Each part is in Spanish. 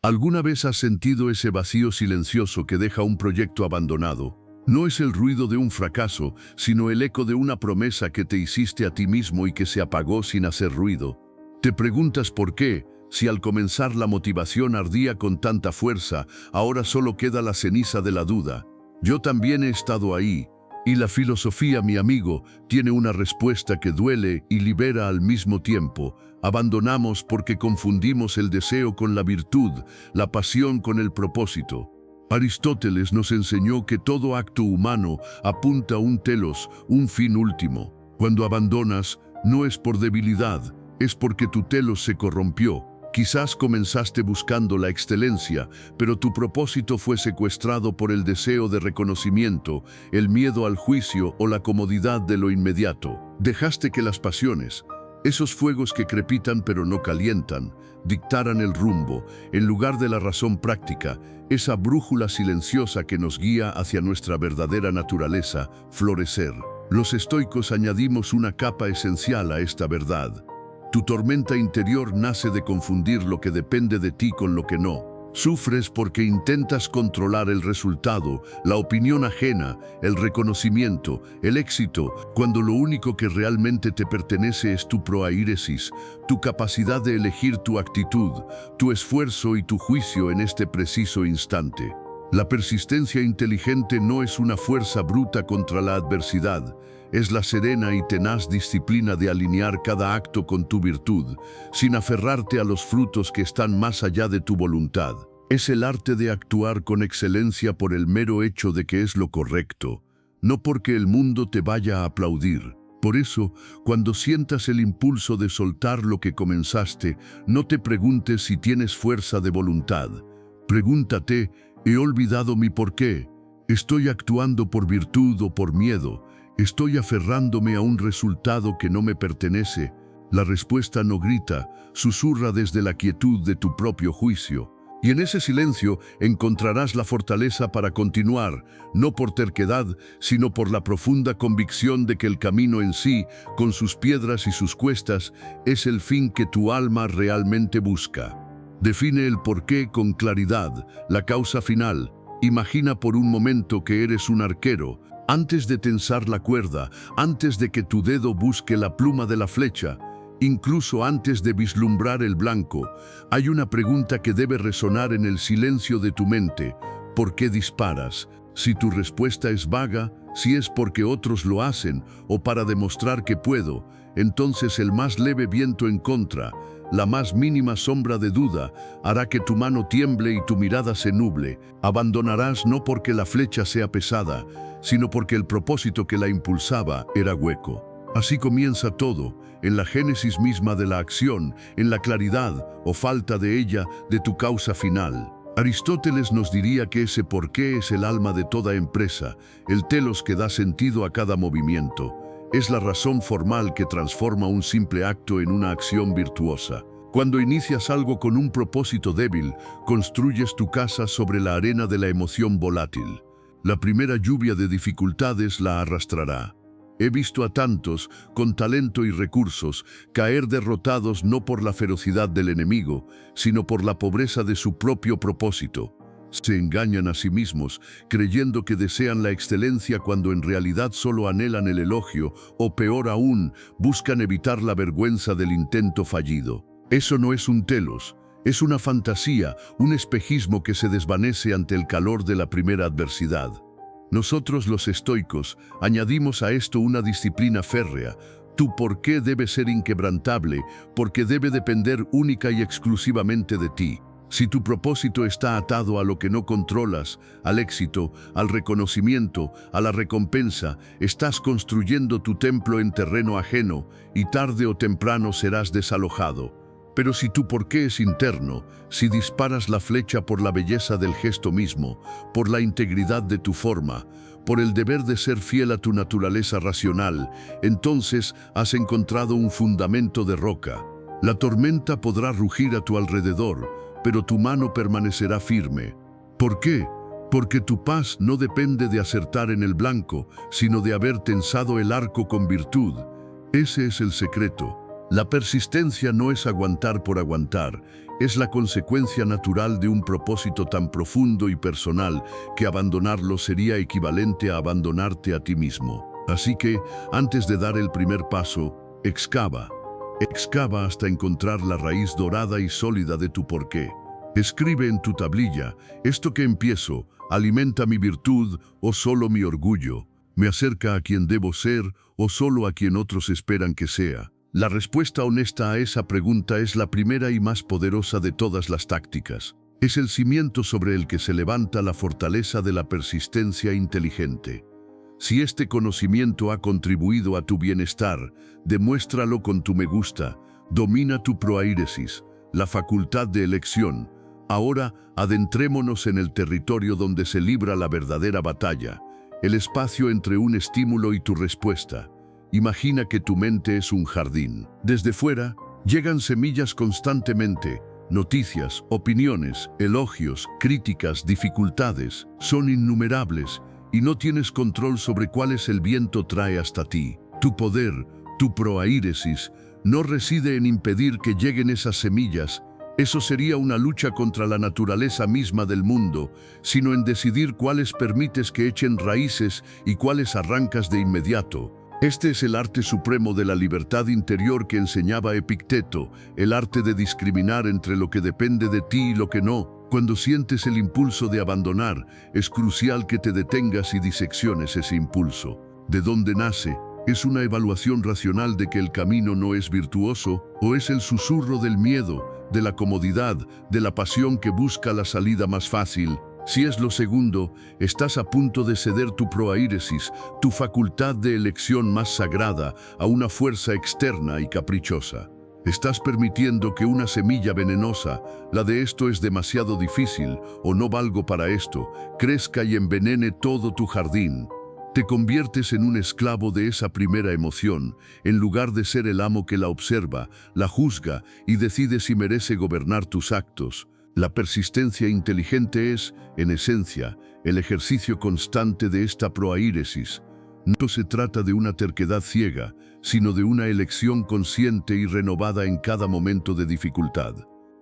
¿Alguna vez has sentido ese vacío silencioso que deja un proyecto abandonado? No es el ruido de un fracaso, sino el eco de una promesa que te hiciste a ti mismo y que se apagó sin hacer ruido. Te preguntas por qué, si al comenzar la motivación ardía con tanta fuerza, ahora solo queda la ceniza de la duda. Yo también he estado ahí, y la filosofía, mi amigo, tiene una respuesta que duele y libera al mismo tiempo. Abandonamos porque confundimos el deseo con la virtud, la pasión con el propósito. Aristóteles nos enseñó que todo acto humano apunta a un telos, un fin último. Cuando abandonas, no es por debilidad, es porque tu telos se corrompió. Quizás comenzaste buscando la excelencia, pero tu propósito fue secuestrado por el deseo de reconocimiento, el miedo al juicio o la comodidad de lo inmediato. Dejaste que las pasiones, esos fuegos que crepitan pero no calientan, dictaran el rumbo, en lugar de la razón práctica, esa brújula silenciosa que nos guía hacia nuestra verdadera naturaleza, florecer. Los estoicos añadimos una capa esencial a esta verdad. Tu tormenta interior nace de confundir lo que depende de ti con lo que no. Sufres porque intentas controlar el resultado, la opinión ajena, el reconocimiento, el éxito, cuando lo único que realmente te pertenece es tu proairesis, tu capacidad de elegir tu actitud, tu esfuerzo y tu juicio en este preciso instante. La persistencia inteligente no es una fuerza bruta contra la adversidad, es la serena y tenaz disciplina de alinear cada acto con tu virtud, sin aferrarte a los frutos que están más allá de tu voluntad. Es el arte de actuar con excelencia por el mero hecho de que es lo correcto, no porque el mundo te vaya a aplaudir. Por eso, cuando sientas el impulso de soltar lo que comenzaste, no te preguntes si tienes fuerza de voluntad. Pregúntate, ¿he olvidado mi porqué? ¿Estoy actuando por virtud o por miedo? ¿Estoy aferrándome a un resultado que no me pertenece? La respuesta no grita, susurra desde la quietud de tu propio juicio. Y en ese silencio encontrarás la fortaleza para continuar, no por terquedad, sino por la profunda convicción de que el camino en sí, con sus piedras y sus cuestas, es el fin que tu alma realmente busca. Define el porqué con claridad, la causa final. Imagina por un momento que eres un arquero. Antes de tensar la cuerda, antes de que tu dedo busque la pluma de la flecha, incluso antes de vislumbrar el blanco, hay una pregunta que debe resonar en el silencio de tu mente. ¿Por qué disparas? Si tu respuesta es vaga, si es porque otros lo hacen o para demostrar que puedo, entonces el más leve viento en contra, la más mínima sombra de duda, hará que tu mano tiemble y tu mirada se nuble. Abandonarás no porque la flecha sea pesada, sino porque el propósito que la impulsaba era hueco. Así comienza todo, en la génesis misma de la acción, en la claridad, o falta de ella, de tu causa final. Aristóteles nos diría que ese porqué es el alma de toda empresa, el telos que da sentido a cada movimiento. Es la razón formal que transforma un simple acto en una acción virtuosa. Cuando inicias algo con un propósito débil, construyes tu casa sobre la arena de la emoción volátil. La primera lluvia de dificultades la arrastrará. He visto a tantos, con talento y recursos, caer derrotados no por la ferocidad del enemigo, sino por la pobreza de su propio propósito. Se engañan a sí mismos, creyendo que desean la excelencia cuando en realidad solo anhelan el elogio, o peor aún, buscan evitar la vergüenza del intento fallido. Eso no es un telos, es una fantasía, un espejismo que se desvanece ante el calor de la primera adversidad. Nosotros los estoicos añadimos a esto una disciplina férrea. Tu porqué debe ser inquebrantable, porque debe depender única y exclusivamente de ti. Si tu propósito está atado a lo que no controlas, al éxito, al reconocimiento, a la recompensa, estás construyendo tu templo en terreno ajeno y tarde o temprano serás desalojado. Pero si tu porqué es interno, si disparas la flecha por la belleza del gesto mismo, por la integridad de tu forma, por el deber de ser fiel a tu naturaleza racional, entonces has encontrado un fundamento de roca. La tormenta podrá rugir a tu alrededor, pero tu mano permanecerá firme. ¿Por qué? Porque tu paz no depende de acertar en el blanco, sino de haber tensado el arco con virtud. Ese es el secreto. La persistencia no es aguantar por aguantar, es la consecuencia natural de un propósito tan profundo y personal que abandonarlo sería equivalente a abandonarte a ti mismo. Así que, antes de dar el primer paso, excava. Excava hasta encontrar la raíz dorada y sólida de tu porqué. Escribe en tu tablilla: esto que empiezo, ¿alimenta mi virtud o solo mi orgullo? ¿Me acerca a quien debo ser o solo a quien otros esperan que sea? La respuesta honesta a esa pregunta es la primera y más poderosa de todas las tácticas. Es el cimiento sobre el que se levanta la fortaleza de la persistencia inteligente. Si este conocimiento ha contribuido a tu bienestar, demuéstralo con tu me gusta. Domina tu proairesis, la facultad de elección. Ahora, adentrémonos en el territorio donde se libra la verdadera batalla, el espacio entre un estímulo y tu respuesta. Imagina que tu mente es un jardín. Desde fuera, llegan semillas constantemente. Noticias, opiniones, elogios, críticas, dificultades. Son innumerables y no tienes control sobre cuáles el viento trae hasta ti. Tu poder, tu proairesis, no reside en impedir que lleguen esas semillas. Eso sería una lucha contra la naturaleza misma del mundo, sino en decidir cuáles permites que echen raíces y cuáles arrancas de inmediato. Este es el arte supremo de la libertad interior que enseñaba Epicteto, el arte de discriminar entre lo que depende de ti y lo que no. Cuando sientes el impulso de abandonar, es crucial que te detengas y disecciones ese impulso. ¿De dónde nace? ¿Es una evaluación racional de que el camino no es virtuoso? ¿O es el susurro del miedo, de la comodidad, de la pasión que busca la salida más fácil? Si es lo segundo, estás a punto de ceder tu proairesis, tu facultad de elección más sagrada, a una fuerza externa y caprichosa. Estás permitiendo que una semilla venenosa, la de esto es demasiado difícil o no valgo para esto, crezca y envenene todo tu jardín. Te conviertes en un esclavo de esa primera emoción, en lugar de ser el amo que la observa, la juzga y decide si merece gobernar tus actos. La persistencia inteligente es, en esencia, el ejercicio constante de esta proairesis. No se trata de una terquedad ciega, sino de una elección consciente y renovada en cada momento de dificultad.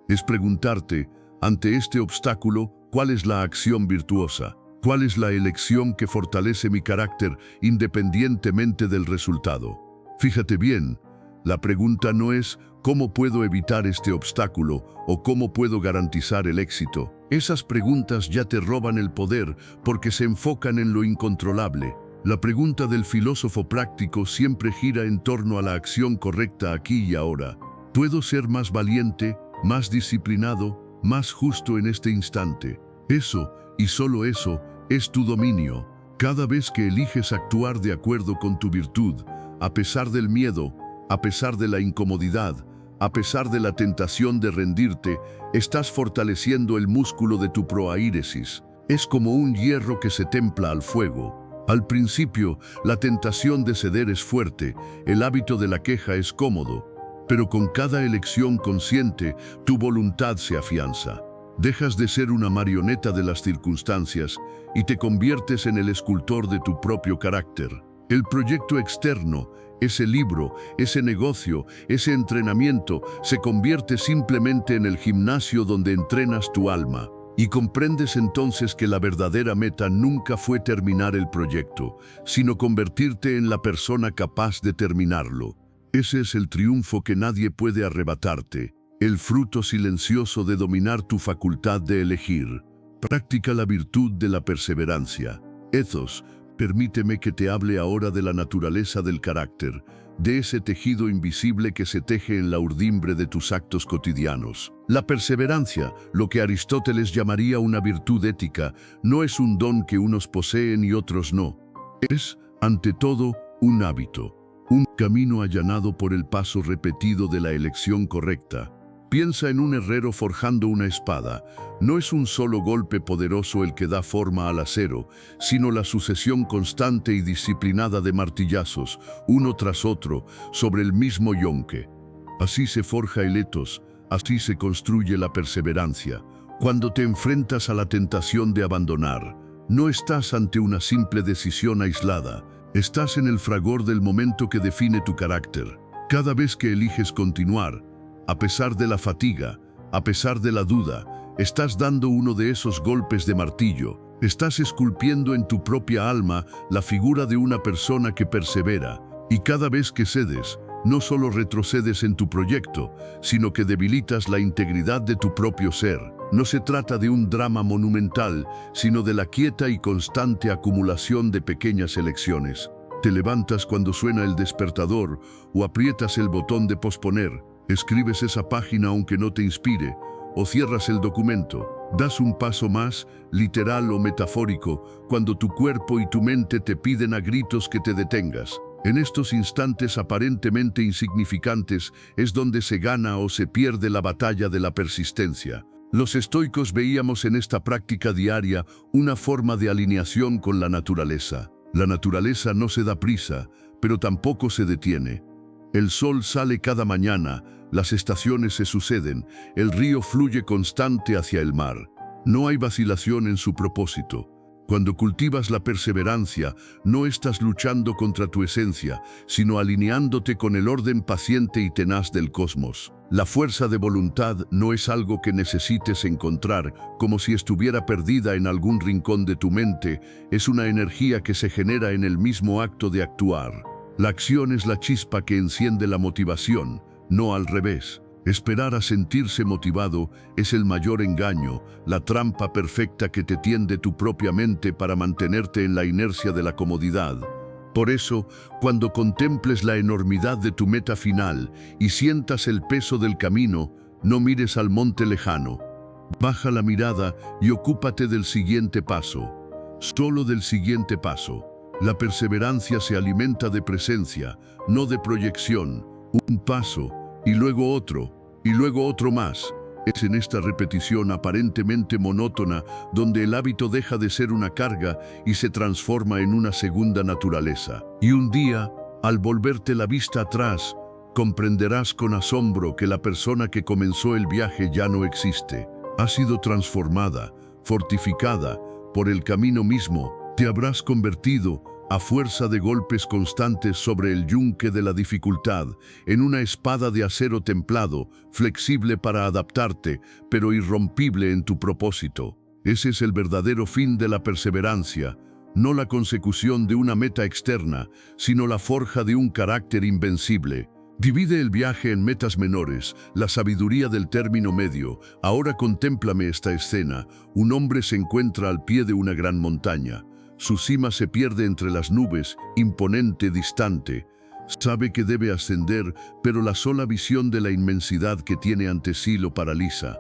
Es preguntarte, ante este obstáculo, ¿cuál es la acción virtuosa? ¿Cuál es la elección que fortalece mi carácter independientemente del resultado? Fíjate bien, la pregunta no es ¿cómo puedo evitar este obstáculo o cómo puedo garantizar el éxito? Esas preguntas ya te roban el poder porque se enfocan en lo incontrolable. La pregunta del filósofo práctico siempre gira en torno a la acción correcta aquí y ahora. ¿Puedo ser más valiente, más disciplinado, más justo en este instante? Eso, y solo eso, es tu dominio. Cada vez que eliges actuar de acuerdo con tu virtud, a pesar del miedo, a pesar de la incomodidad, a pesar de la tentación de rendirte, estás fortaleciendo el músculo de tu proairesis. Es como un hierro que se templa al fuego. Al principio, la tentación de ceder es fuerte, el hábito de la queja es cómodo, pero con cada elección consciente, tu voluntad se afianza. Dejas de ser una marioneta de las circunstancias y te conviertes en el escultor de tu propio carácter. El proyecto externo, ese libro, ese negocio, ese entrenamiento, se convierte simplemente en el gimnasio donde entrenas tu alma. Y comprendes entonces que la verdadera meta nunca fue terminar el proyecto, sino convertirte en la persona capaz de terminarlo. Ese es el triunfo que nadie puede arrebatarte, el fruto silencioso de dominar tu facultad de elegir. Practica la virtud de la perseverancia. Ethos, permíteme que te hable ahora de la naturaleza del carácter, de ese tejido invisible que se teje en la urdimbre de tus actos cotidianos. La perseverancia, lo que Aristóteles llamaría una virtud ética, no es un don que unos poseen y otros no. Es, ante todo, un hábito, un camino allanado por el paso repetido de la elección correcta. Piensa en un herrero forjando una espada. No es un solo golpe poderoso el que da forma al acero, sino la sucesión constante y disciplinada de martillazos, uno tras otro, sobre el mismo yunque. Así se forja el ethos, así se construye la perseverancia. Cuando te enfrentas a la tentación de abandonar, no estás ante una simple decisión aislada, estás en el fragor del momento que define tu carácter. Cada vez que eliges continuar, a pesar de la fatiga, A pesar de la duda, estás dando uno de esos golpes de martillo. Estás esculpiendo en tu propia alma la figura de una persona que persevera. Y cada vez que cedes, no solo retrocedes en tu proyecto, sino que debilitas la integridad de tu propio ser. No se trata de un drama monumental, sino de la quieta y constante acumulación de pequeñas elecciones. Te levantas cuando suena el despertador o aprietas el botón de posponer. Escribes esa página aunque no te inspire, o cierras el documento. Das un paso más, literal o metafórico, cuando tu cuerpo y tu mente te piden a gritos que te detengas. En estos instantes aparentemente insignificantes es donde se gana o se pierde la batalla de la persistencia. Los estoicos veíamos en esta práctica diaria una forma de alineación con la naturaleza. La naturaleza no se da prisa, pero tampoco se detiene. El sol sale cada mañana, las estaciones se suceden, el río fluye constante hacia el mar. No hay vacilación en su propósito. Cuando cultivas la perseverancia, no estás luchando contra tu esencia, sino alineándote con el orden paciente y tenaz del cosmos. La fuerza de voluntad no es algo que necesites encontrar, como si estuviera perdida en algún rincón de tu mente, es una energía que se genera en el mismo acto de actuar. La acción es la chispa que enciende la motivación, no al revés. Esperar a sentirse motivado es el mayor engaño, la trampa perfecta que te tiende tu propia mente para mantenerte en la inercia de la comodidad. Por eso, cuando contemples la enormidad de tu meta final y sientas el peso del camino, no mires al monte lejano. Baja la mirada y ocúpate del siguiente paso. Solo del siguiente paso. La perseverancia se alimenta de presencia, no de proyección. Un paso, y luego otro más. Es en esta repetición aparentemente monótona donde el hábito deja de ser una carga y se transforma en una segunda naturaleza. Y un día, al volverte la vista atrás, comprenderás con asombro que la persona que comenzó el viaje ya no existe. Ha sido transformada, fortificada por el camino mismo. Te habrás convertido, a fuerza de golpes constantes sobre el yunque de la dificultad, en una espada de acero templado, flexible para adaptarte, pero irrompible en tu propósito. Ese es el verdadero fin de la perseverancia, no la consecución de una meta externa, sino la forja de un carácter invencible. Divide el viaje en metas menores, la sabiduría del término medio. Ahora contémplame esta escena. Un hombre se encuentra al pie de una gran montaña. Su cima se pierde entre las nubes, imponente, distante. Sabe que debe ascender, pero la sola visión de la inmensidad que tiene ante sí lo paraliza.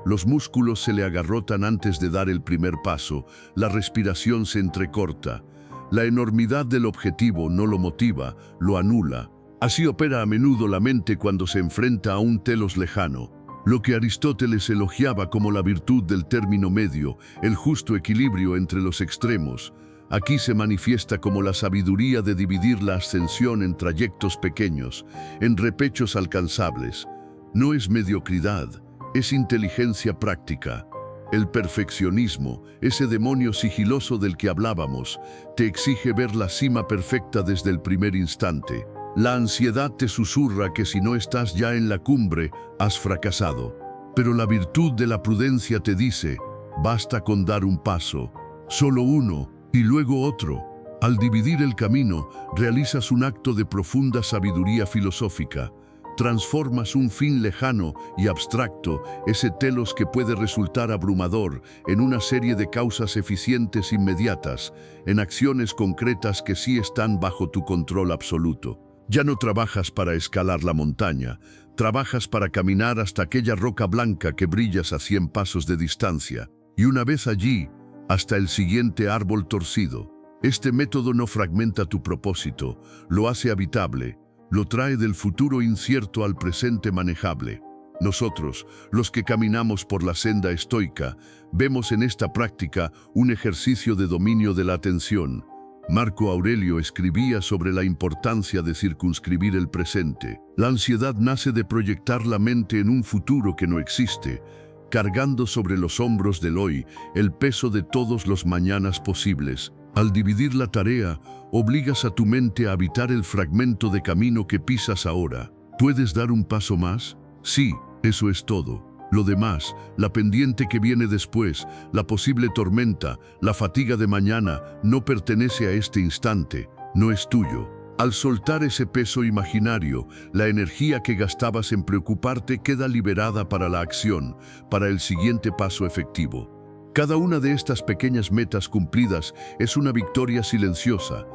Los músculos se le agarrotan antes de dar el primer paso, la respiración se entrecorta. La enormidad del objetivo no lo motiva, lo anula. Así opera a menudo la mente cuando se enfrenta a un telos lejano. Lo que Aristóteles elogiaba como la virtud del término medio, el justo equilibrio entre los extremos, aquí se manifiesta como la sabiduría de dividir la ascensión en trayectos pequeños, en repechos alcanzables. No es mediocridad, es inteligencia práctica. El perfeccionismo, ese demonio sigiloso del que hablábamos, te exige ver la cima perfecta desde el primer instante. La ansiedad te susurra que si no estás ya en la cumbre, has fracasado. Pero la virtud de la prudencia te dice, basta con dar un paso, solo uno, y luego otro. Al dividir el camino, realizas un acto de profunda sabiduría filosófica. Transformas un fin lejano y abstracto, ese telos que puede resultar abrumador, en una serie de causas eficientes inmediatas, en acciones concretas que sí están bajo tu control absoluto. Ya no trabajas para escalar la montaña, trabajas para caminar hasta aquella roca blanca que brillas a 100 pasos de distancia. Y una vez allí, hasta el siguiente árbol torcido. Este método no fragmenta tu propósito, lo hace habitable, lo trae del futuro incierto al presente manejable. Nosotros, los que caminamos por la senda estoica, vemos en esta práctica un ejercicio de dominio de la atención. Marco Aurelio escribía sobre la importancia de circunscribir el presente. La ansiedad nace de proyectar la mente en un futuro que no existe, cargando sobre los hombros del hoy el peso de todos los mañanas posibles. Al dividir la tarea, obligas a tu mente a habitar el fragmento de camino que pisas ahora. ¿Puedes dar un paso más? Sí, eso es todo. Lo demás, la pendiente que viene después, la posible tormenta, la fatiga de mañana, no pertenece a este instante, no es tuyo. Al soltar ese peso imaginario, la energía que gastabas en preocuparte queda liberada para la acción, para el siguiente paso efectivo. Cada una de estas pequeñas metas cumplidas es una victoria silenciosa.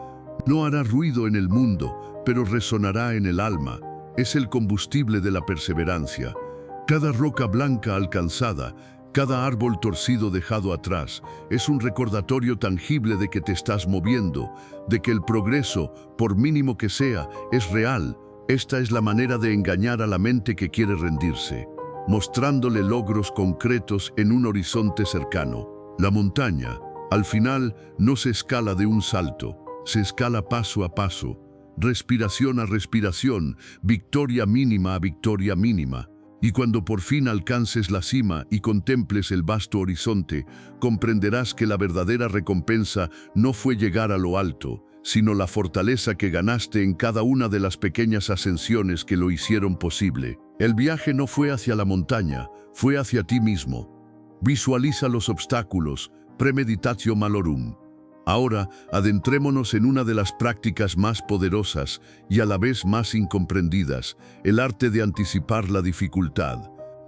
No hará ruido en el mundo, pero resonará en el alma. Es el combustible de la perseverancia. Cada roca blanca alcanzada, cada árbol torcido dejado atrás, es un recordatorio tangible de que te estás moviendo, de que el progreso, por mínimo que sea, es real. Esta es la manera de engañar a la mente que quiere rendirse, mostrándole logros concretos en un horizonte cercano. La montaña, al final, no se escala de un salto, se escala paso a paso, respiración a respiración, victoria mínima a victoria mínima. Y cuando por fin alcances la cima y contemples el vasto horizonte, comprenderás que la verdadera recompensa no fue llegar a lo alto, sino la fortaleza que ganaste en cada una de las pequeñas ascensiones que lo hicieron posible. El viaje no fue hacia la montaña, fue hacia ti mismo. Visualiza los obstáculos, premeditatio malorum. Ahora, adentrémonos en una de las prácticas más poderosas y a la vez más incomprendidas, el arte de anticipar la dificultad.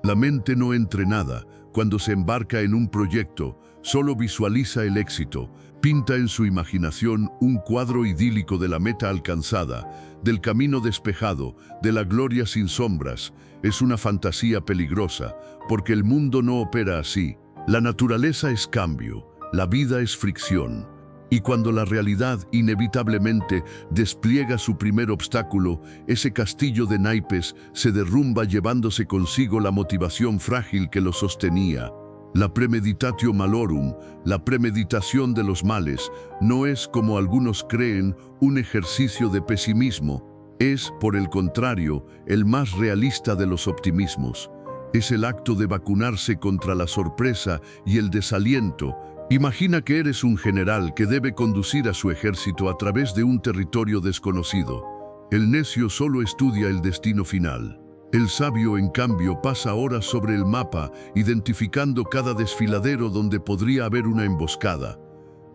La mente no entrenada, cuando se embarca en un proyecto, solo visualiza el éxito, pinta en su imaginación un cuadro idílico de la meta alcanzada, del camino despejado, de la gloria sin sombras. Es una fantasía peligrosa, porque el mundo no opera así. La naturaleza es cambio, la vida es fricción. Y cuando la realidad inevitablemente despliega su primer obstáculo, ese castillo de naipes se derrumba llevándose consigo la motivación frágil que lo sostenía. La premeditatio malorum, la premeditación de los males, no es, como algunos creen, un ejercicio de pesimismo. Es, por el contrario, el más realista de los optimismos. Es el acto de vacunarse contra la sorpresa y el desaliento. Imagina que eres un general que debe conducir a su ejército a través de un territorio desconocido. El necio solo estudia el destino final. El sabio, en cambio, pasa horas sobre el mapa, identificando cada desfiladero donde podría haber una emboscada,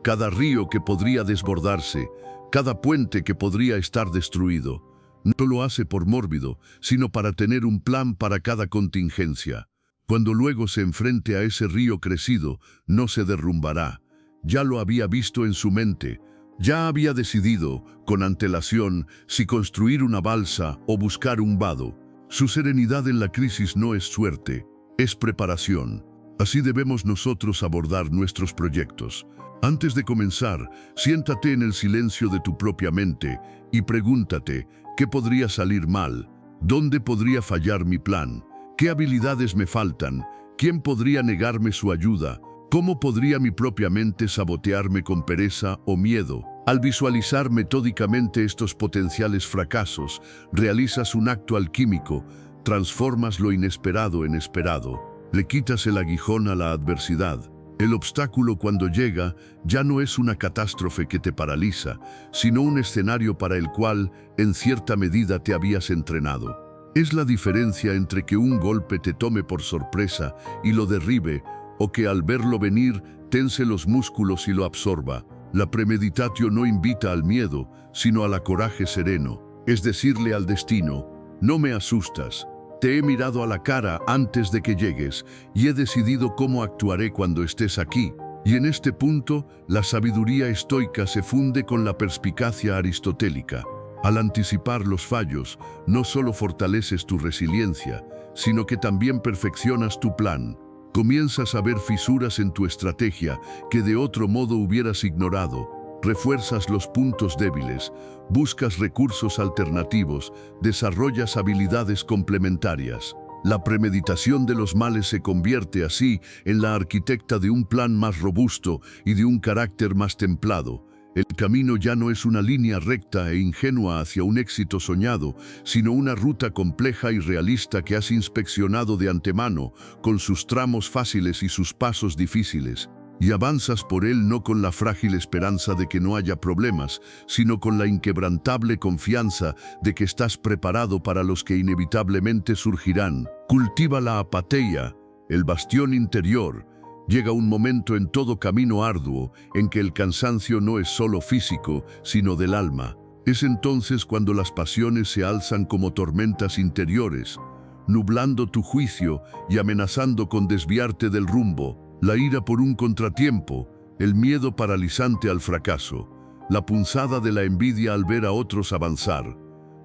cada río que podría desbordarse, cada puente que podría estar destruido. No lo hace por mórbido, sino para tener un plan para cada contingencia. Cuando luego se enfrente a ese río crecido, no se derrumbará. Ya lo había visto en su mente. Ya había decidido, con antelación, si construir una balsa o buscar un vado. Su serenidad en la crisis no es suerte, es preparación. Así debemos nosotros abordar nuestros proyectos. Antes de comenzar, siéntate en el silencio de tu propia mente y pregúntate, ¿qué podría salir mal? ¿Dónde podría fallar mi plan? ¿Qué habilidades me faltan? ¿Quién podría negarme su ayuda? ¿Cómo podría mi propia mente sabotearme con pereza o miedo? Al visualizar metódicamente estos potenciales fracasos, realizas un acto alquímico, transformas lo inesperado en esperado, le quitas el aguijón a la adversidad. El obstáculo, cuando llega, ya no es una catástrofe que te paraliza, sino un escenario para el cual, en cierta medida, te habías entrenado. Es la diferencia entre que un golpe te tome por sorpresa y lo derribe, o que al verlo venir tense los músculos y lo absorba. La premeditatio no invita al miedo, sino al coraje sereno, es decirle al destino, no me asustas, te he mirado a la cara antes de que llegues y he decidido cómo actuaré cuando estés aquí. Y en este punto, la sabiduría estoica se funde con la perspicacia aristotélica. Al anticipar los fallos, no solo fortaleces tu resiliencia, sino que también perfeccionas tu plan. Comienzas a ver fisuras en tu estrategia que de otro modo hubieras ignorado. Refuerzas los puntos débiles, buscas recursos alternativos, desarrollas habilidades complementarias. La premeditación de los males se convierte así en la arquitecta de un plan más robusto y de un carácter más templado. El camino ya no es una línea recta e ingenua hacia un éxito soñado, sino una ruta compleja y realista que has inspeccionado de antemano, con sus tramos fáciles y sus pasos difíciles. Y avanzas por él no con la frágil esperanza de que no haya problemas, sino con la inquebrantable confianza de que estás preparado para los que inevitablemente surgirán. Cultiva la apateia, el bastión interior. Llega un momento en todo camino arduo en que el cansancio no es solo físico, sino del alma. Es entonces cuando las pasiones se alzan como tormentas interiores, nublando tu juicio y amenazando con desviarte del rumbo. La ira por un contratiempo, el miedo paralizante al fracaso, la punzada de la envidia al ver a otros avanzar,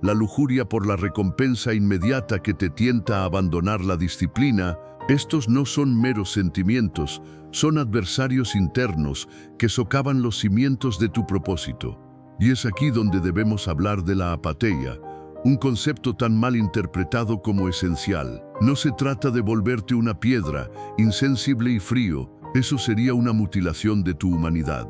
la lujuria por la recompensa inmediata que te tienta a abandonar la disciplina. Estos no son meros sentimientos, son adversarios internos que socavan los cimientos de tu propósito. Y es aquí donde debemos hablar de la apatheia, un concepto tan mal interpretado como esencial. No se trata de volverte una piedra, insensible y frío, eso sería una mutilación de tu humanidad.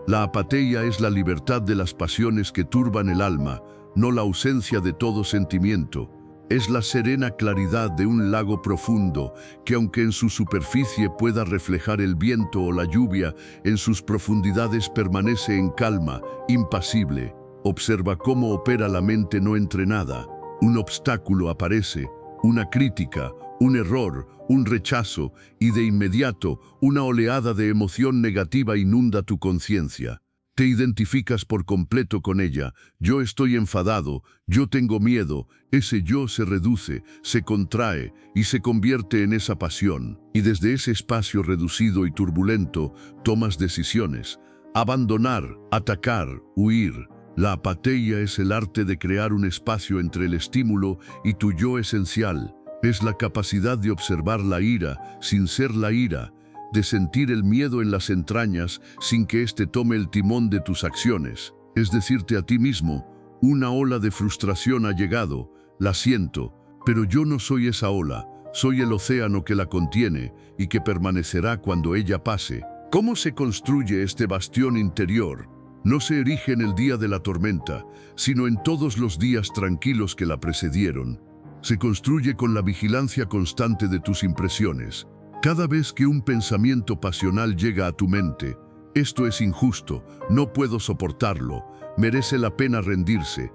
La apatheia es la libertad de las pasiones que turban el alma, no la ausencia de todo sentimiento. Es la serena claridad de un lago profundo que, aunque en su superficie pueda reflejar el viento o la lluvia, en sus profundidades permanece en calma, impasible. Observa cómo opera la mente no entrenada. Un obstáculo aparece, una crítica, un error, un rechazo, y de inmediato una oleada de emoción negativa inunda tu conciencia. Te identificas por completo con ella. Yo estoy enfadado, yo tengo miedo. Ese yo se reduce, se contrae y se convierte en esa pasión. Y desde ese espacio reducido y turbulento, tomas decisiones. Abandonar, atacar, huir. La apatheia es el arte de crear un espacio entre el estímulo y tu yo esencial. Es la capacidad de observar la ira sin ser la ira, de sentir el miedo en las entrañas sin que éste tome el timón de tus acciones. Es decirte a ti mismo, una ola de frustración ha llegado, la siento, pero yo no soy esa ola, soy el océano que la contiene y que permanecerá cuando ella pase. ¿Cómo se construye este bastión interior? No se erige en el día de la tormenta, sino en todos los días tranquilos que la precedieron. Se construye con la vigilancia constante de tus impresiones. Cada vez que un pensamiento pasional llega a tu mente, esto es injusto, no puedo soportarlo, merece la pena rendirse.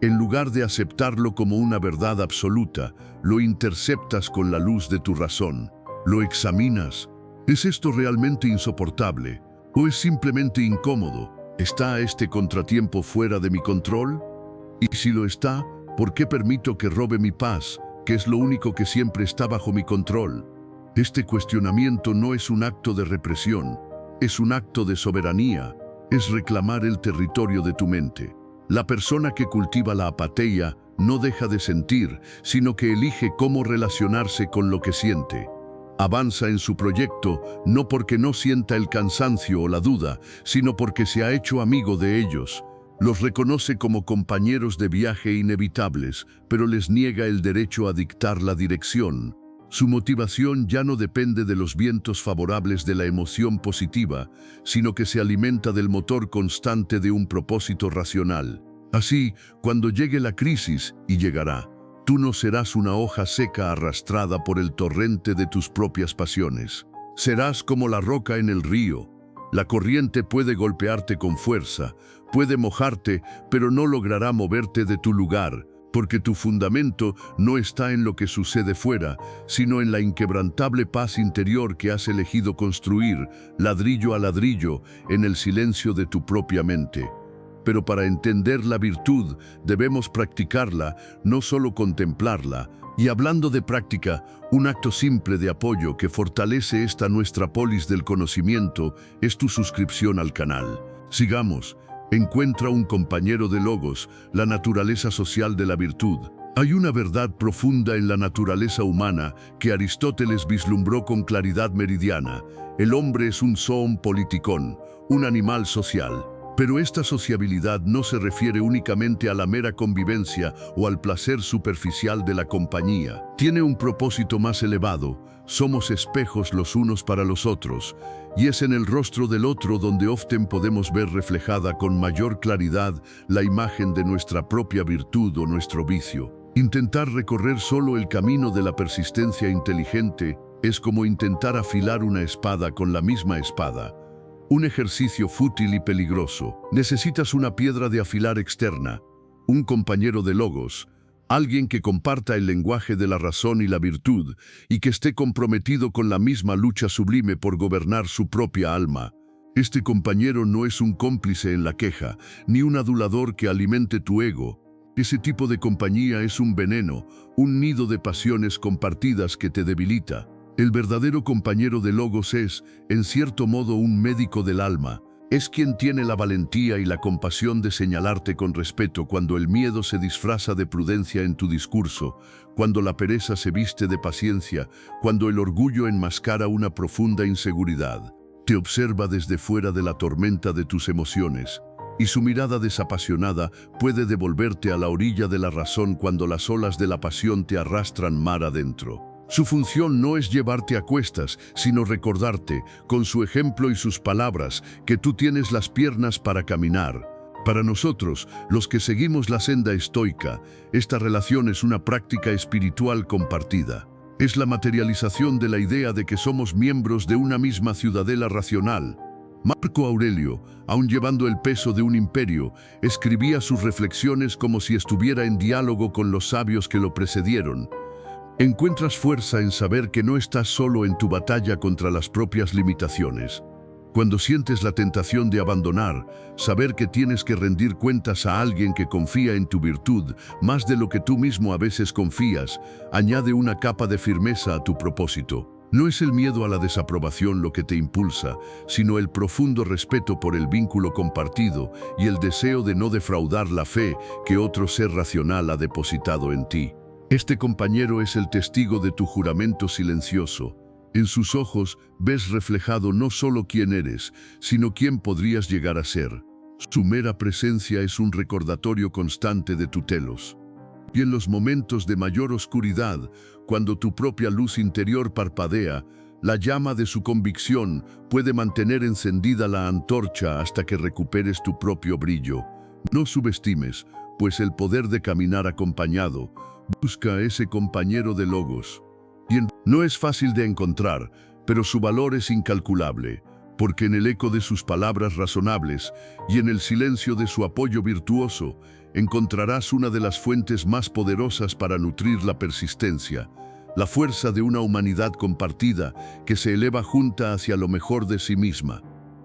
En lugar de aceptarlo como una verdad absoluta, lo interceptas con la luz de tu razón. Lo examinas. ¿Es esto realmente insoportable? ¿O es simplemente incómodo? ¿Está este contratiempo fuera de mi control? Y si lo está, ¿por qué permito que robe mi paz, que es lo único que siempre está bajo mi control? Este cuestionamiento no es un acto de represión, es un acto de soberanía, es reclamar el territorio de tu mente. La persona que cultiva la apatheia no deja de sentir, sino que elige cómo relacionarse con lo que siente. Avanza en su proyecto no porque no sienta el cansancio o la duda, sino porque se ha hecho amigo de ellos. Los reconoce como compañeros de viaje inevitables, pero les niega el derecho a dictar la dirección. Su motivación ya no depende de los vientos favorables de la emoción positiva, sino que se alimenta del motor constante de un propósito racional. Así, cuando llegue la crisis, y llegará, tú no serás una hoja seca arrastrada por el torrente de tus propias pasiones. Serás como la roca en el río. La corriente puede golpearte con fuerza, puede mojarte, pero no logrará moverte de tu lugar, porque tu fundamento no está en lo que sucede fuera, sino en la inquebrantable paz interior que has elegido construir, ladrillo a ladrillo, en el silencio de tu propia mente. Pero para entender la virtud, debemos practicarla, no solo contemplarla. Y hablando de práctica, un acto simple de apoyo que fortalece esta nuestra polis del conocimiento es tu suscripción al canal. Sigamos. Encuentra un compañero de Logos, la naturaleza social de la virtud. Hay una verdad profunda en la naturaleza humana que Aristóteles vislumbró con claridad meridiana. El hombre es un zoon politikon, un animal social. Pero esta sociabilidad no se refiere únicamente a la mera convivencia o al placer superficial de la compañía. Tiene un propósito más elevado. Somos espejos los unos para los otros, y es en el rostro del otro donde often podemos ver reflejada con mayor claridad la imagen de nuestra propia virtud o nuestro vicio. Intentar recorrer solo el camino de la persistencia inteligente es como intentar afilar una espada con la misma espada. Un ejercicio fútil y peligroso. Necesitas una piedra de afilar externa, un compañero de Logos, Alguien que comparta el lenguaje de la razón y la virtud, y que esté comprometido con la misma lucha sublime por gobernar su propia alma. Este compañero no es un cómplice en la queja, ni un adulador que alimente tu ego. Ese tipo de compañía es un veneno, un nido de pasiones compartidas que te debilita. El verdadero compañero de Logos es, en cierto modo, un médico del alma. Es quien tiene la valentía y la compasión de señalarte con respeto cuando el miedo se disfraza de prudencia en tu discurso, cuando la pereza se viste de paciencia, cuando el orgullo enmascara una profunda inseguridad. Te observa desde fuera de la tormenta de tus emociones, y su mirada desapasionada puede devolverte a la orilla de la razón cuando las olas de la pasión te arrastran mar adentro. Su función no es llevarte a cuestas, sino recordarte, con su ejemplo y sus palabras, que tú tienes las piernas para caminar. Para nosotros, los que seguimos la senda estoica, esta relación es una práctica espiritual compartida. Es la materialización de la idea de que somos miembros de una misma ciudadela racional. Marco Aurelio, aun llevando el peso de un imperio, escribía sus reflexiones como si estuviera en diálogo con los sabios que lo precedieron. Encuentras fuerza en saber que no estás solo en tu batalla contra las propias limitaciones. Cuando sientes la tentación de abandonar, saber que tienes que rendir cuentas a alguien que confía en tu virtud más de lo que tú mismo a veces confías, añade una capa de firmeza a tu propósito. No es el miedo a la desaprobación lo que te impulsa, sino el profundo respeto por el vínculo compartido y el deseo de no defraudar la fe que otro ser racional ha depositado en ti. Este compañero es el testigo de tu juramento silencioso. En sus ojos ves reflejado no solo quién eres, sino quién podrías llegar a ser. Su mera presencia es un recordatorio constante de tu telos. Y en los momentos de mayor oscuridad, cuando tu propia luz interior parpadea, la llama de su convicción puede mantener encendida la antorcha hasta que recuperes tu propio brillo. No subestimes, pues el poder de caminar acompañado. Busca a ese compañero de Logos. No es fácil de encontrar, pero su valor es incalculable, porque en el eco de sus palabras razonables y en el silencio de su apoyo virtuoso, encontrarás una de las fuentes más poderosas para nutrir la persistencia, la fuerza de una humanidad compartida que se eleva junta hacia lo mejor de sí misma.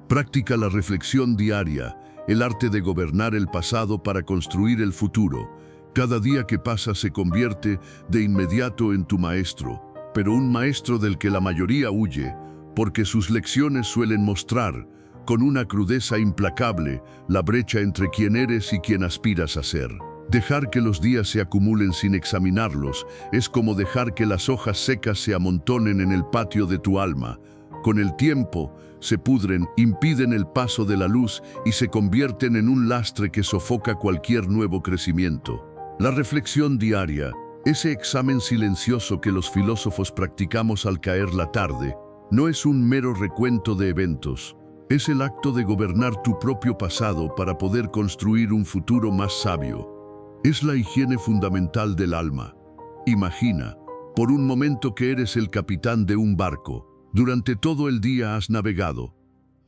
Practica la reflexión diaria, el arte de gobernar el pasado para construir el futuro. Cada día que pasa se convierte de inmediato en tu maestro, pero un maestro del que la mayoría huye, porque sus lecciones suelen mostrar, con una crudeza implacable, la brecha entre quién eres y quién aspiras a ser. Dejar que los días se acumulen sin examinarlos es como dejar que las hojas secas se amontonen en el patio de tu alma. Con el tiempo, se pudren, impiden el paso de la luz y se convierten en un lastre que sofoca cualquier nuevo crecimiento. La reflexión diaria, ese examen silencioso que los filósofos practicamos al caer la tarde, no es un mero recuento de eventos. Es el acto de gobernar tu propio pasado para poder construir un futuro más sabio. Es la higiene fundamental del alma. Imagina, por un momento que eres el capitán de un barco. Durante todo el día has navegado.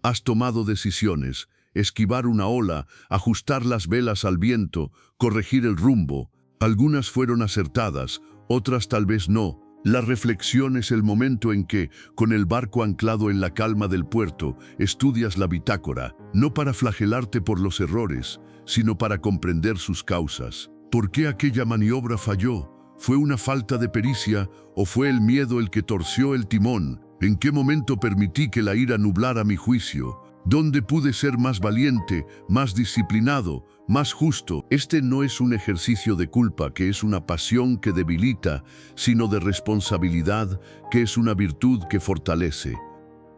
Has tomado decisiones. Esquivar una ola, ajustar las velas al viento, corregir el rumbo. Algunas fueron acertadas, otras tal vez no. La reflexión es el momento en que, con el barco anclado en la calma del puerto, estudias la bitácora, no para flagelarte por los errores, sino para comprender sus causas. ¿Por qué aquella maniobra falló? ¿Fue una falta de pericia o fue el miedo el que torció el timón? ¿En qué momento permití que la ira nublara mi juicio? ¿Dónde pude ser más valiente, más disciplinado, más justo? Este no es un ejercicio de culpa, que es una pasión que debilita, sino de responsabilidad, que es una virtud que fortalece.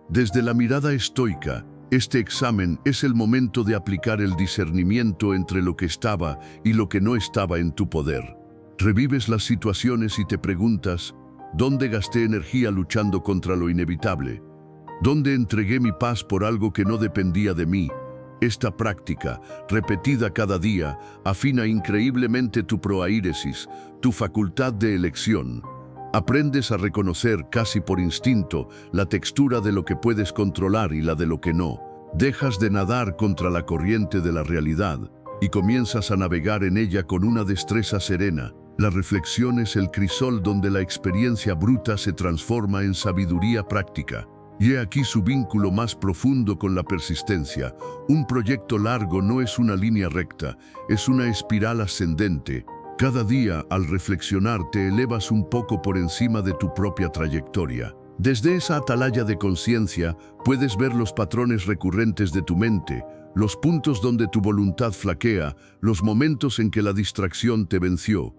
Desde la mirada estoica, este examen es el momento de aplicar el discernimiento entre lo que estaba y lo que no estaba en tu poder. Revives las situaciones y te preguntas, ¿dónde gasté energía luchando contra lo inevitable? ¿Dónde entregué mi paz por algo que no dependía de mí? Esta práctica, repetida cada día, afina increíblemente tu proaíresis, tu facultad de elección. Aprendes a reconocer casi por instinto la textura de lo que puedes controlar y la de lo que no. Dejas de nadar contra la corriente de la realidad y comienzas a navegar en ella con una destreza serena. La reflexión es el crisol donde la experiencia bruta se transforma en sabiduría práctica. Y he aquí su vínculo más profundo con la persistencia. Un proyecto largo no es una línea recta, es una espiral ascendente. Cada día, al reflexionar, te elevas un poco por encima de tu propia trayectoria. Desde esa atalaya de conciencia, puedes ver los patrones recurrentes de tu mente, los puntos donde tu voluntad flaquea, los momentos en que la distracción te venció.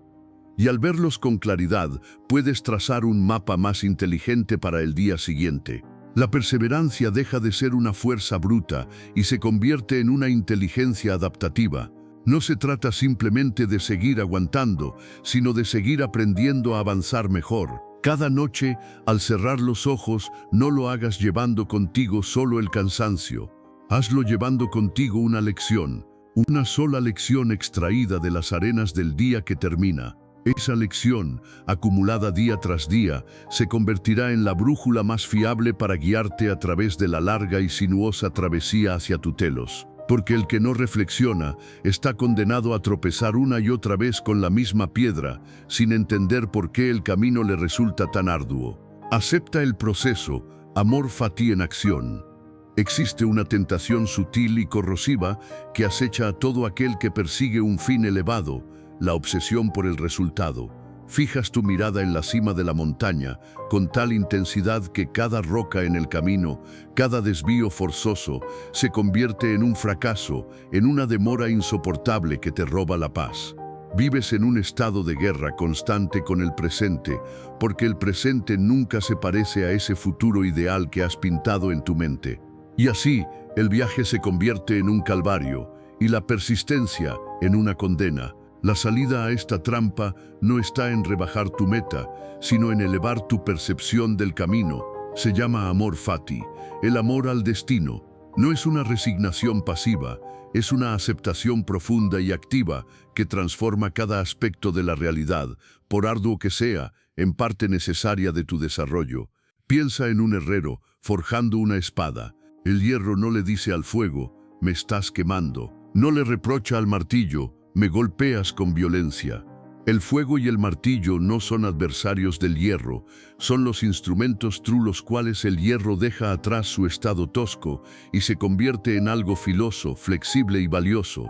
Y al verlos con claridad, puedes trazar un mapa más inteligente para el día siguiente. La perseverancia deja de ser una fuerza bruta y se convierte en una inteligencia adaptativa. No se trata simplemente de seguir aguantando, sino de seguir aprendiendo a avanzar mejor. Cada noche, al cerrar los ojos, no lo hagas llevando contigo solo el cansancio. Hazlo llevando contigo una lección, una sola lección extraída de las arenas del día que termina. Esa lección, acumulada día tras día, se convertirá en la brújula más fiable para guiarte a través de la larga y sinuosa travesía hacia tu telos. Porque el que no reflexiona está condenado a tropezar una y otra vez con la misma piedra, sin entender por qué el camino le resulta tan arduo. Acepta el proceso, amor fati en acción. Existe una tentación sutil y corrosiva que acecha a todo aquel que persigue un fin elevado, la obsesión por el resultado. Fijas tu mirada en la cima de la montaña con tal intensidad que cada roca en el camino, cada desvío forzoso, se convierte en un fracaso, en una demora insoportable que te roba la paz. Vives en un estado de guerra constante con el presente, porque el presente nunca se parece a ese futuro ideal que has pintado en tu mente. Y así, el viaje se convierte en un calvario, y la persistencia en una condena. La salida a esta trampa no está en rebajar tu meta, sino en elevar tu percepción del camino. Se llama amor fati, el amor al destino. No es una resignación pasiva, es una aceptación profunda y activa que transforma cada aspecto de la realidad, por arduo que sea, en parte necesaria de tu desarrollo. Piensa en un herrero forjando una espada. El hierro no le dice al fuego, me estás quemando. No le reprocha al martillo, me golpeas con violencia. El fuego y el martillo no son adversarios del hierro, son los instrumentos through los cuales el hierro deja atrás su estado tosco y se convierte en algo filoso, flexible y valioso.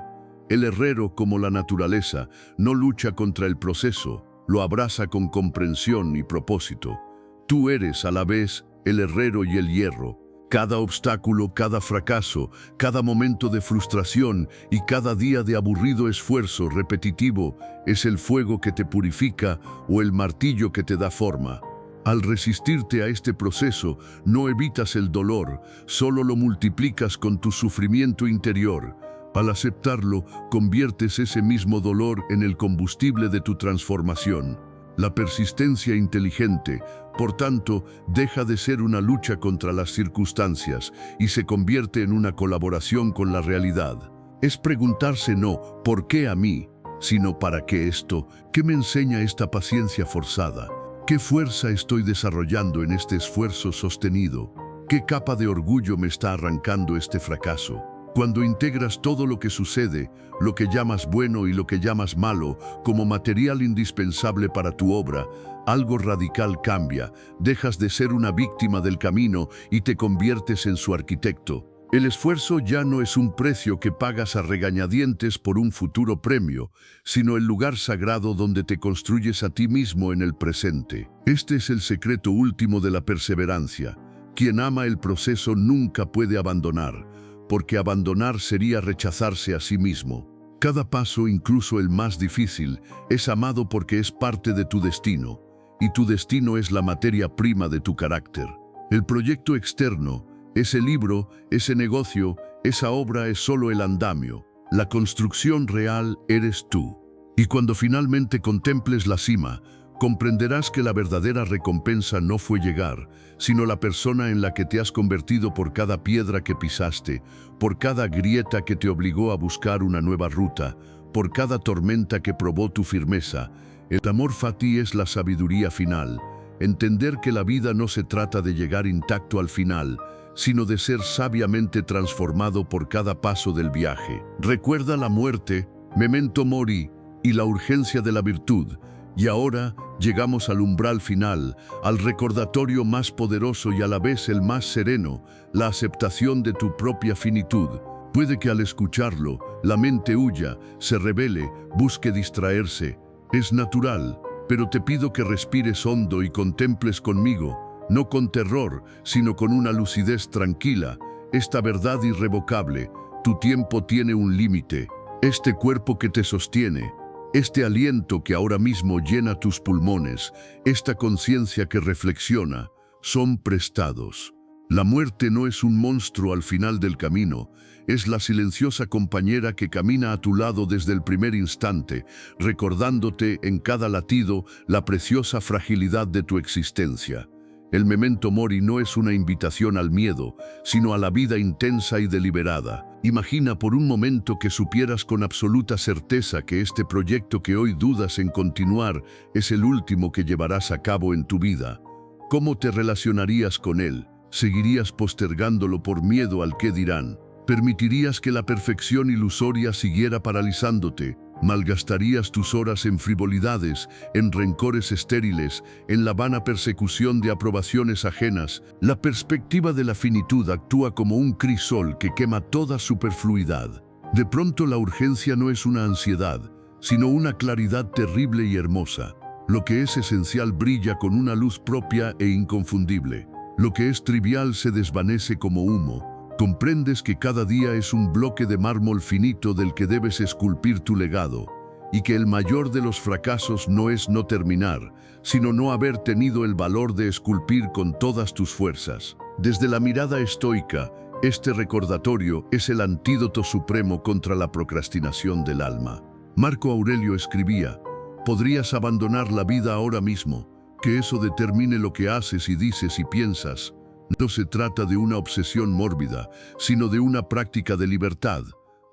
El herrero, como la naturaleza, no lucha contra el proceso, lo abraza con comprensión y propósito. Tú eres, a la vez, el herrero y el hierro. Cada obstáculo, cada fracaso, cada momento de frustración y cada día de aburrido esfuerzo repetitivo es el fuego que te purifica o el martillo que te da forma. Al resistirte a este proceso, no evitas el dolor, solo lo multiplicas con tu sufrimiento interior. Al aceptarlo, conviertes ese mismo dolor en el combustible de tu transformación. La persistencia inteligente, por tanto, deja de ser una lucha contra las circunstancias y se convierte en una colaboración con la realidad. Es preguntarse no, ¿por qué a mí?, sino ¿para qué esto? ¿Qué me enseña esta paciencia forzada? ¿Qué fuerza estoy desarrollando en este esfuerzo sostenido? ¿Qué capa de orgullo me está arrancando este fracaso? Cuando integras todo lo que sucede, lo que llamas bueno y lo que llamas malo, como material indispensable para tu obra, algo radical cambia, dejas de ser una víctima del camino y te conviertes en su arquitecto. El esfuerzo ya no es un precio que pagas a regañadientes por un futuro premio, sino el lugar sagrado donde te construyes a ti mismo en el presente. Este es el secreto último de la perseverancia. Quien ama el proceso nunca puede abandonar, porque abandonar sería rechazarse a sí mismo. Cada paso, incluso el más difícil, es amado porque es parte de tu destino, y tu destino es la materia prima de tu carácter. El proyecto externo, ese libro, ese negocio, esa obra es solo el andamio. La construcción real eres tú. Y cuando finalmente contemples la cima, comprenderás que la verdadera recompensa no fue llegar, sino la persona en la que te has convertido por cada piedra que pisaste, por cada grieta que te obligó a buscar una nueva ruta, por cada tormenta que probó tu firmeza. El amor fati es la sabiduría final, entender que la vida no se trata de llegar intacto al final, sino de ser sabiamente transformado por cada paso del viaje. Recuerda la muerte, memento mori, y la urgencia de la virtud, Y ahora llegamos al umbral final, al recordatorio más poderoso y a la vez el más sereno, la aceptación de tu propia finitud. Puede que al escucharlo, la mente huya, se rebele, busque distraerse. Es natural, pero te pido que respires hondo y contemples conmigo, no con terror, sino con una lucidez tranquila, esta verdad irrevocable. Tu tiempo tiene un límite. Este cuerpo que te sostiene, este aliento que ahora mismo llena tus pulmones, esta conciencia que reflexiona, son prestados. La muerte no es un monstruo al final del camino, es la silenciosa compañera que camina a tu lado desde el primer instante, recordándote en cada latido la preciosa fragilidad de tu existencia. El memento mori no es una invitación al miedo, sino a la vida intensa y deliberada. Imagina por un momento que supieras con absoluta certeza que este proyecto que hoy dudas en continuar es el último que llevarás a cabo en tu vida. ¿Cómo te relacionarías con él? ¿Seguirías postergándolo por miedo al qué dirán? ¿Permitirías que la perfección ilusoria siguiera paralizándote? ¿Malgastarías tus horas en frivolidades, en rencores estériles, en la vana persecución de aprobaciones ajenas? La perspectiva de la finitud actúa como un crisol que quema toda superfluidad. De pronto la urgencia no es una ansiedad, sino una claridad terrible y hermosa. Lo que es esencial brilla con una luz propia e inconfundible. Lo que es trivial se desvanece como humo. Comprendes que cada día es un bloque de mármol finito del que debes esculpir tu legado, y que el mayor de los fracasos no es no terminar, sino no haber tenido el valor de esculpir con todas tus fuerzas. Desde la mirada estoica, este recordatorio es el antídoto supremo contra la procrastinación del alma. Marco Aurelio escribía: podrías abandonar la vida ahora mismo, que eso determine lo que haces y dices y piensas. No se trata de una obsesión mórbida, sino de una práctica de libertad.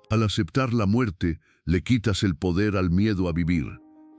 Al aceptar la muerte, le quitas el poder al miedo a vivir.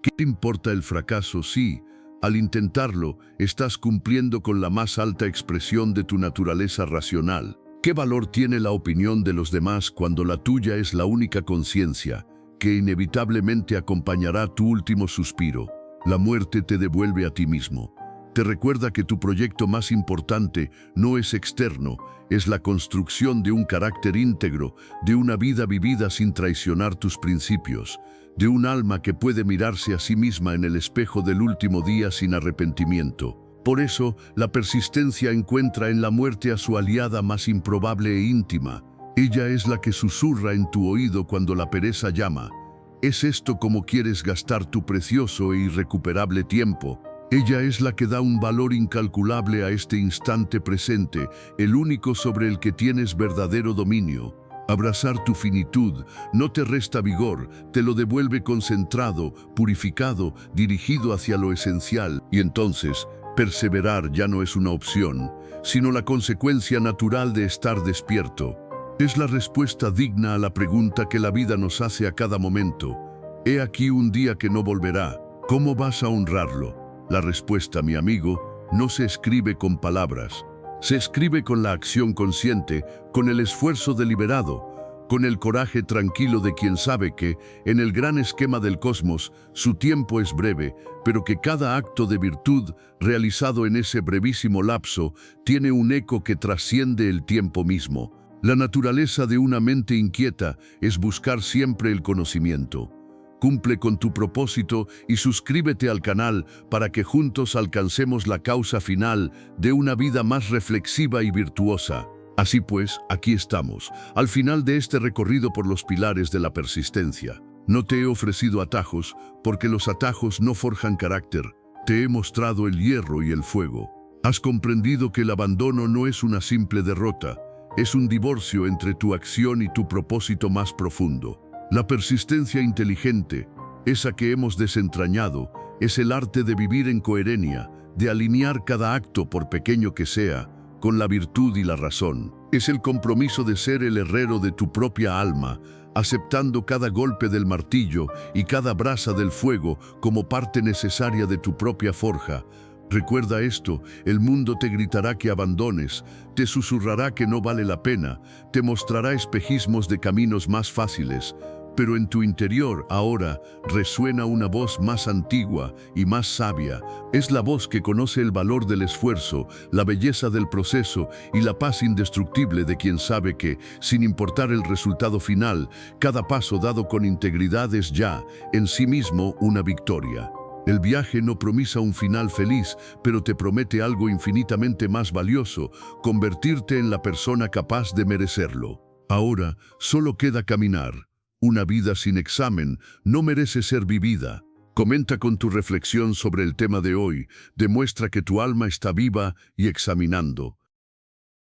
¿Qué te importa el fracaso si, al intentarlo, estás cumpliendo con la más alta expresión de tu naturaleza racional? ¿Qué valor tiene la opinión de los demás cuando la tuya es la única conciencia, que inevitablemente acompañará tu último suspiro? La muerte te devuelve a ti mismo. Te recuerda que tu proyecto más importante no es externo, es la construcción de un carácter íntegro, de una vida vivida sin traicionar tus principios, de un alma que puede mirarse a sí misma en el espejo del último día sin arrepentimiento. Por eso, la persistencia encuentra en la muerte a su aliada más improbable e íntima. Ella es la que susurra en tu oído cuando la pereza llama. ¿Es esto como quieres gastar tu precioso e irrecuperable tiempo? Ella es la que da un valor incalculable a este instante presente, el único sobre el que tienes verdadero dominio. Abrazar tu finitud no te resta vigor, te lo devuelve concentrado, purificado, dirigido hacia lo esencial. Y entonces, perseverar ya no es una opción, sino la consecuencia natural de estar despierto. Es la respuesta digna a la pregunta que la vida nos hace a cada momento. He aquí un día que no volverá. ¿Cómo vas a honrarlo? La respuesta, mi amigo, no se escribe con palabras. Se escribe con la acción consciente, con el esfuerzo deliberado, con el coraje tranquilo de quien sabe que, en el gran esquema del cosmos, su tiempo es breve, pero que cada acto de virtud, realizado en ese brevísimo lapso, tiene un eco que trasciende el tiempo mismo. La naturaleza de una mente inquieta es buscar siempre el conocimiento. Cumple con tu propósito y suscríbete al canal para que juntos alcancemos la causa final de una vida más reflexiva y virtuosa. Así pues, aquí estamos, al final de este recorrido por los pilares de la persistencia. No te he ofrecido atajos, porque los atajos no forjan carácter. Te he mostrado el hierro y el fuego. Has comprendido que el abandono no es una simple derrota, es un divorcio entre tu acción y tu propósito más profundo. La persistencia inteligente, esa que hemos desentrañado, es el arte de vivir en coherencia, de alinear cada acto, por pequeño que sea, con la virtud y la razón. Es el compromiso de ser el herrero de tu propia alma, aceptando cada golpe del martillo y cada brasa del fuego como parte necesaria de tu propia forja. Recuerda esto, el mundo te gritará que abandones, te susurrará que no vale la pena, te mostrará espejismos de caminos más fáciles, Pero en tu interior ahora resuena una voz más antigua y más sabia. Es la voz que conoce el valor del esfuerzo, la belleza del proceso y la paz indestructible de quien sabe que, sin importar el resultado final, cada paso dado con integridad es ya, en sí mismo, una victoria. El viaje no promesa un final feliz, pero te promete algo infinitamente más valioso: convertirte en la persona capaz de merecerlo. Ahora solo queda caminar. Una vida sin examen no merece ser vivida. Comenta con tu reflexión sobre el tema de hoy. Demuestra que tu alma está viva y examinando.